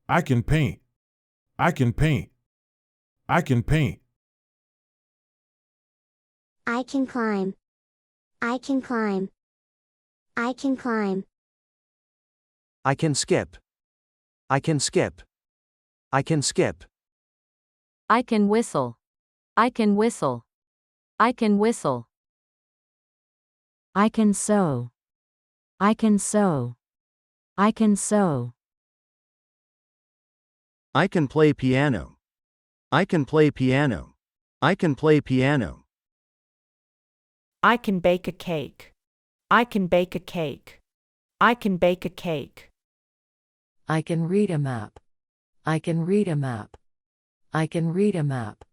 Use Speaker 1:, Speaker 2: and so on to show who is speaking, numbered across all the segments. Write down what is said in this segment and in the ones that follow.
Speaker 1: I can paint. I can paint. I can paint.
Speaker 2: I can climb. I can climb. I can climb.
Speaker 3: I can skip. I can skip. I can skip.
Speaker 4: I can whistle. I can whistle. I can whistle.
Speaker 5: I can sew. I can sew. I can sew.
Speaker 3: I can play piano. I can play piano. I can play piano.
Speaker 6: I can bake a cake. I can bake a cake. I can bake a cake.
Speaker 5: I can read a map. I can read a map. I can read a map.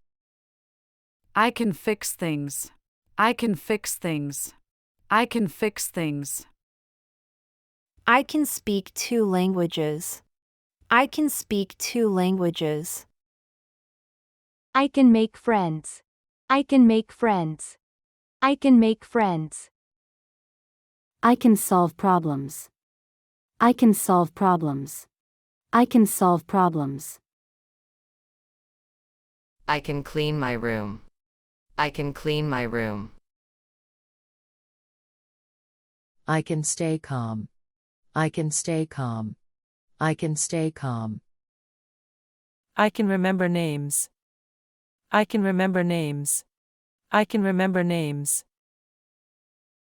Speaker 7: I can fix things. I can fix things. I can fix things.
Speaker 8: I can speak 2 languages. I can speak 2 languages.
Speaker 9: I can make friends. I can make friends. I can make friends.
Speaker 2: I can solve problems. I can solve problems. I can solve problems.
Speaker 10: I can clean my room. I can clean my room.
Speaker 5: I can stay calm. I can stay calm. I can stay calm.
Speaker 6: I can remember names. I can remember names. I can remember names.